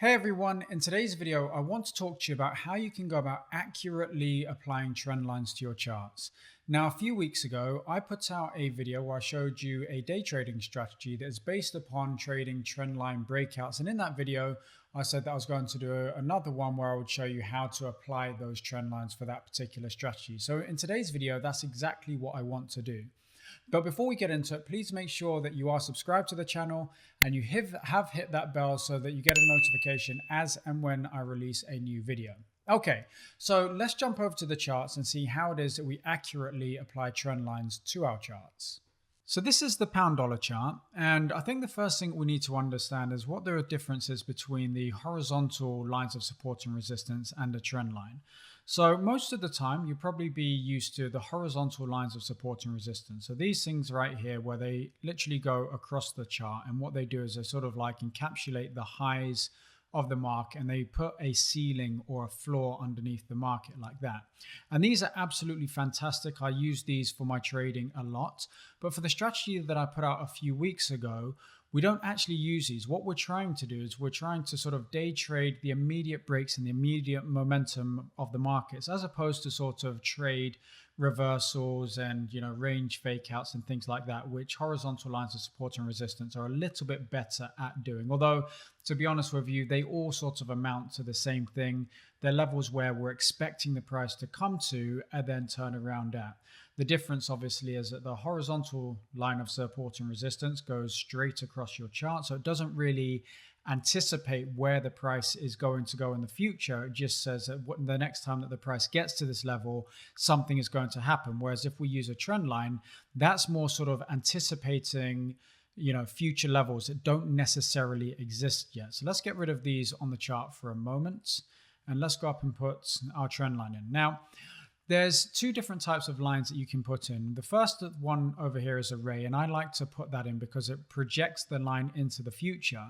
Hey everyone, in today's video, I want to talk to you about how you can go about accurately applying trend lines to your charts. Now, a few weeks ago, I put out a video where I showed you a day trading strategy that is based upon trading trend line breakouts. And in that video, I said that I was going to do another one where I would show you how to apply those trend lines for that particular strategy. So in today's video, that's exactly what I want to do. But before we get into it, please make sure that you are subscribed to the channel and you have hit that bell so that you get a notification as and when I release a new video. Okay, so let's jump over to the charts and see how it is that we accurately apply trend lines to our charts. So this is the pound dollar chart, and I think the first thing we need to understand is what the difference is between the horizontal lines of support and resistance and the trend line. So most of the time, you'll probably be used to the horizontal lines of support and resistance. So these things right here, where they literally go across the chart, and what they do is they sort of like encapsulate the highs of the market and they put a ceiling or a floor underneath the market like that. And these are absolutely fantastic. I use these for my trading a lot, but for the strategy that I put out a few weeks ago, we don't actually use these. What we're trying to do is we're trying to sort of day trade the immediate breaks and the immediate momentum of the markets, as opposed to sort of trade reversals and range fake outs and things like that, which horizontal lines of support and resistance are a little bit better at doing. Although, to be honest with you, they all sort of amount to the same thing. They're levels where we're expecting the price to come to and then turn around at. The difference obviously is that the horizontal line of support and resistance goes straight across your chart, so it doesn't really anticipate where the price is going to go in the future. It just says that the next time that the price gets to this level, something is going to happen. Whereas if we use a trend line, that's more sort of anticipating future levels that don't necessarily exist yet. So let's get rid of these on the chart for a moment and let's go up and put our trend line in. Now, there's two different types of lines that you can put in. The first one over here is a ray, and I like to put that in because it projects the line into the future.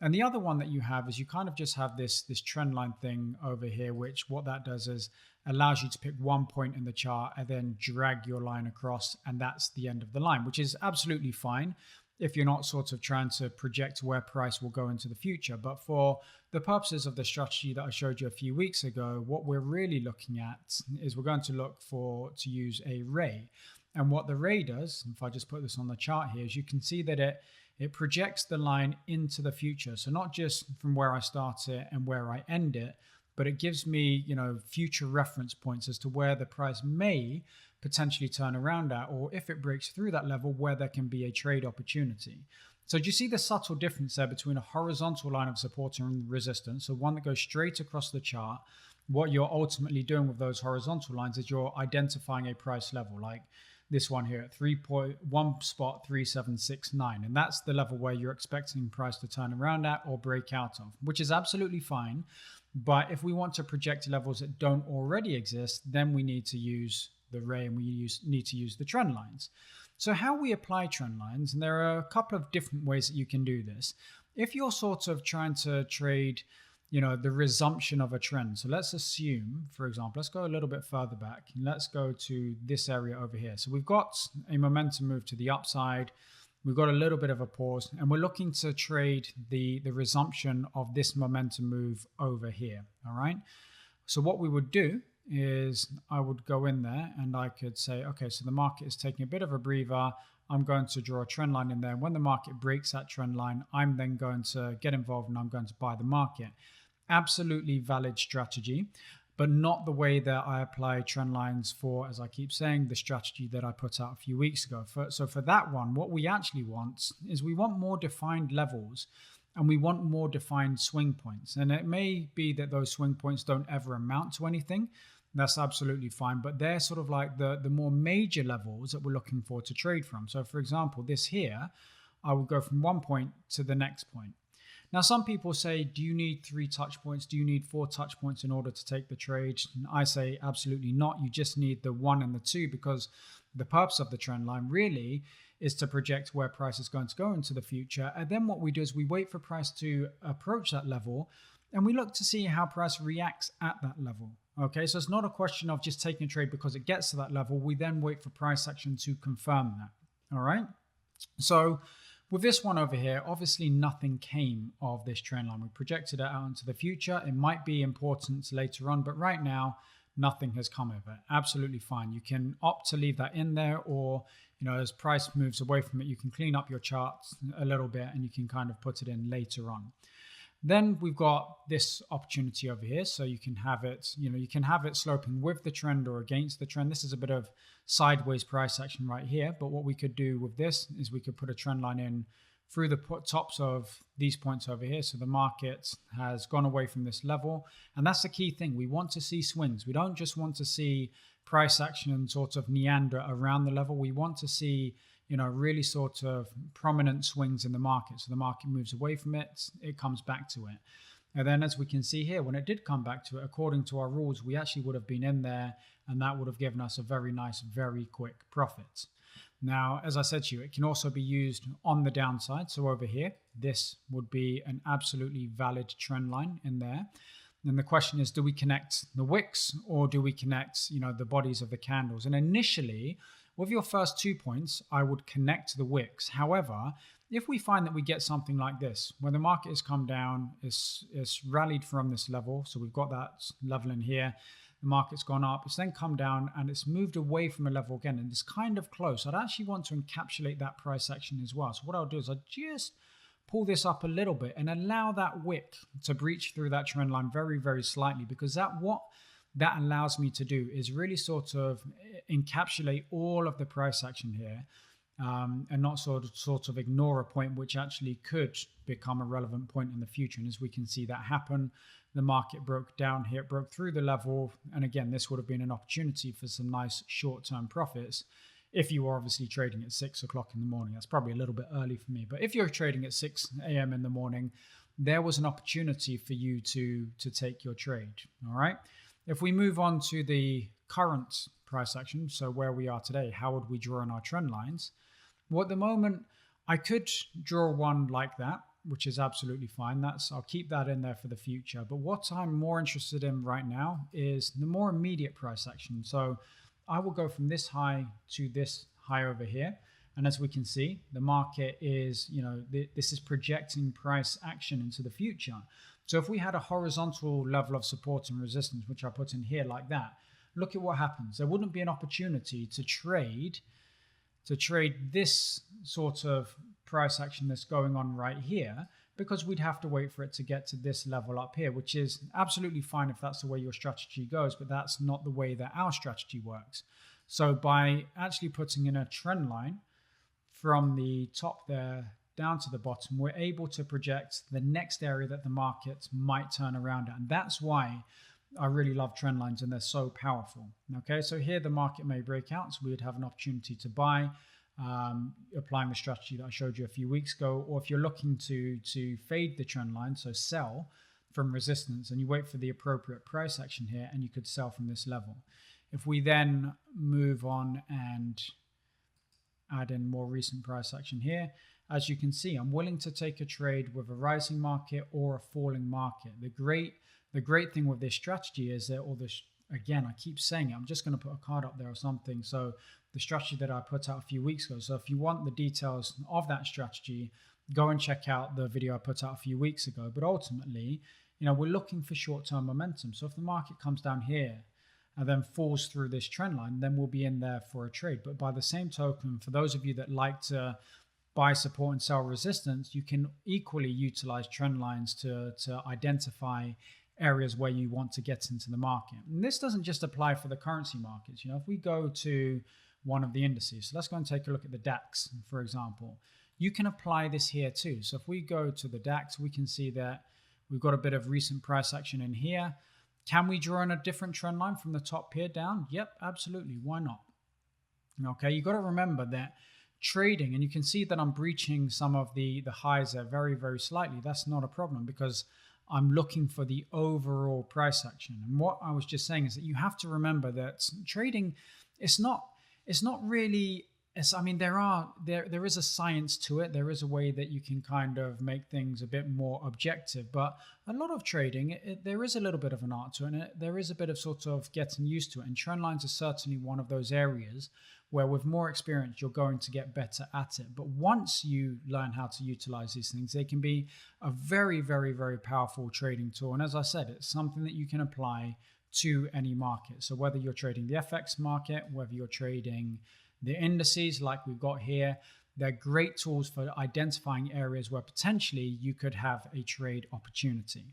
And the other one that you have is you kind of just have this trend line thing over here, which what that does is allows you to pick one point in the chart and then drag your line across, and that's the end of the line, which is absolutely fine if you're not sort of trying to project where price will go into the future. But for the purposes of the strategy that I showed you a few weeks ago, what we're really looking at is we're going to look to use a ray. And what the ray does, if I just put this on the chart here, is you can see that it projects the line into the future. So not just from where I start it and where I end it, but it gives me, future reference points as to where the price may potentially turn around at, or if it breaks through that level, where there can be a trade opportunity. So do you see the subtle difference there between a horizontal line of support and resistance, so one that goes straight across the chart? What you're ultimately doing with those horizontal lines is you're identifying a price level, like this one here at 3.1 spot 3769, and that's the level where you're expecting price to turn around at or break out of, which is absolutely fine. But if we want to project levels that don't already exist, then we need to use the ray and we need to use the trend lines. So how we apply trend lines, and there are a couple of different ways that you can do this. If you're sort of trying to trade the resumption of a trend. So let's assume, for example, let's go a little bit further back and let's go to this area over here. So we've got a momentum move to the upside. We've got a little bit of a pause and we're looking to trade the resumption of this momentum move over here. All right. So what we would do is I would go in there and I could say, okay, so the market is taking a bit of a breather. I'm going to draw a trend line in there. When the market breaks that trend line, I'm then going to get involved and I'm going to buy the market. Absolutely valid strategy, but not the way that I apply trend lines for, as I keep saying, the strategy that I put out a few weeks ago. So for that one, what we actually want is we want more defined levels and we want more defined swing points. And it may be that those swing points don't ever amount to anything. That's absolutely fine, but they're sort of like the more major levels that we're looking for to trade from. So for example, this here, I will go from one point to the next point. Now, some people say, do you need 3 touch points? Do you need 4 touch points in order to take the trade? And I say absolutely not. You just need the 1 and the 2, because the purpose of the trend line really is to project where price is going to go into the future. And then what we do is we wait for price to approach that level and we look to see how price reacts at that level. Okay, so it's not a question of just taking a trade because it gets to that level. We then wait for price action to confirm that. All right. So With this one over here, obviously nothing came of this trend line. We projected it out into the future. It might be important later on, but right now, nothing has come of it. Absolutely fine. You can opt to leave that in there, or as price moves away from it, you can clean up your charts a little bit and you can kind of put it in later on. Then we've got this opportunity over here. So you can have it, you can have it sloping with the trend or against the trend. This is a bit of sideways price action right here. But what we could do with this is we could put a trend line in through the tops of these points over here. So the market has gone away from this level. And that's the key thing. We want to see swings. We don't just want to see price action and sort of meander around the level. We want to see really sort of prominent swings in the market. So the market moves away from it, it comes back to it. And then as we can see here, when it did come back to it, according to our rules, we actually would have been in there and that would have given us a very nice, very quick profit. Now, as I said to you, it can also be used on the downside. So over here, this would be an absolutely valid trend line in there. And the question is, do we connect the wicks or do we connect, the bodies of the candles? And initially, with your first 2 points, I would connect the wicks. However, if we find that we get something like this, where the market has come down, it's rallied from this level, so we've got that level in here, the market's gone up, it's then come down and it's moved away from a level again, and it's kind of close. I'd actually want to encapsulate that price action as well. So what I'll do is I'll just pull this up a little bit and allow that wick to breach through that trend line very, very slightly, because what that allows me to do is really sort of encapsulate all of the price action here, and not sort of ignore a point which actually could become a relevant point in the future. And as we can see that happen, the market broke down here, it broke through the level. And again, this would have been an opportunity for some nice short-term profits if you were obviously trading at 6 o'clock in the morning. That's probably a little bit early for me, but if you're trading at 6 a.m. in the morning, there was an opportunity for you to take your trade. All right. If we move on to the current price action, so where we are today, how would we draw in our trend lines? Well, at the moment, I could draw one like that, which is absolutely fine. I'll keep that in there for the future. But what I'm more interested in right now is the more immediate price action. So I will go from this high to this high over here. And as we can see, the market is, this is projecting price action into the future. So if we had a horizontal level of support and resistance, which I put in here like that, look at what happens. There wouldn't be an opportunity to trade this sort of price action that's going on right here, because we'd have to wait for it to get to this level up here, which is absolutely fine if that's the way your strategy goes, but that's not the way that our strategy works. So by actually putting in a trend line from the top there down to the bottom, we're able to project the next area that the market might turn around at. And that's why I really love trend lines, and they're so powerful. Okay, so here the market may break out, so we would have an opportunity to buy, applying the strategy that I showed you a few weeks ago. Or if you're looking to fade the trend line, so sell from resistance, and you wait for the appropriate price action here, and you could sell from this level. If we then move on and add in more recent price action here, as you can see, I'm willing to take a trade with a rising market or a falling market. The great thing with this strategy is that, again, I keep saying it, I'm just going to put a card up there or something. So the strategy that I put out a few weeks ago. So if you want the details of that strategy, go and check out the video I put out a few weeks ago. But ultimately, we're looking for short-term momentum. So if the market comes down here and then falls through this trend line, then we'll be in there for a trade. But by the same token, for those of you that like to buy support and sell resistance, you can equally utilize trend lines to identify areas where you want to get into the market. And this doesn't just apply for the currency markets. If we go to one of the indices, so let's go and take a look at the DAX, for example, you can apply this here too. So if we go to the DAX, we can see that we've got a bit of recent price action in here. Can we draw in a different trend line from the top here down? Yep, absolutely. Why not? Okay, you got to remember that trading, and you can see that I'm breaching some of the highs there very, very slightly. That's not a problem, because I'm looking for the overall price action. And what I was just saying is that you have to remember that trading, it's not really, there is a science to it. There is a way that you can kind of make things a bit more objective, but a lot of trading, there is a little bit of an art to it, and there is a bit of sort of getting used to it. And trend lines are certainly one of those areas where with more experience, you're going to get better at it. But once you learn how to utilize these things, they can be a very, very, very powerful trading tool. And as I said, it's something that you can apply to any market. So whether you're trading the FX market, whether you're trading the indices like we've got here, they're great tools for identifying areas where potentially you could have a trade opportunity.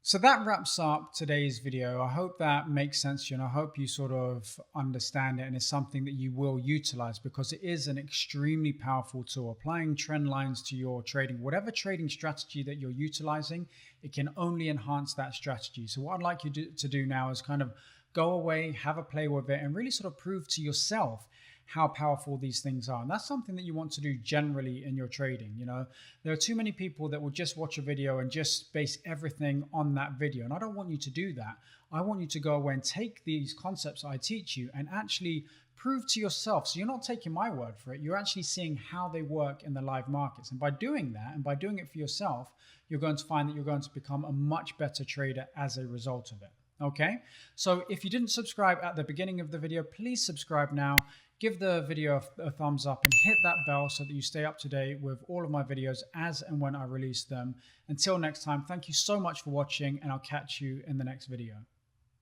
So that wraps up today's video. I hope that makes sense to you, and I hope you sort of understand it and it's something that you will utilize, because it is an extremely powerful tool. Applying trend lines to your trading, whatever trading strategy that you're utilizing, it can only enhance that strategy. So what I'd like you to do now is kind of go away, have a play with it, and really sort of prove to yourself how powerful these things are. And that's something that you want to do generally in your trading. You know, there are too many people that will just watch a video and just base everything on that video. And I don't want you to do that. I want you to go away and take these concepts I teach you and actually prove to yourself. So you're not taking my word for it. You're actually seeing how they work in the live markets. And by doing that, and by doing it for yourself, you're going to find that you're going to become a much better trader as a result of it. Okay, so if you didn't subscribe at the beginning of the video, please subscribe now. Give the video a thumbs up and hit that bell so that you stay up to date with all of my videos as and when I release them. Until next time, thank you so much for watching, and I'll catch you in the next video.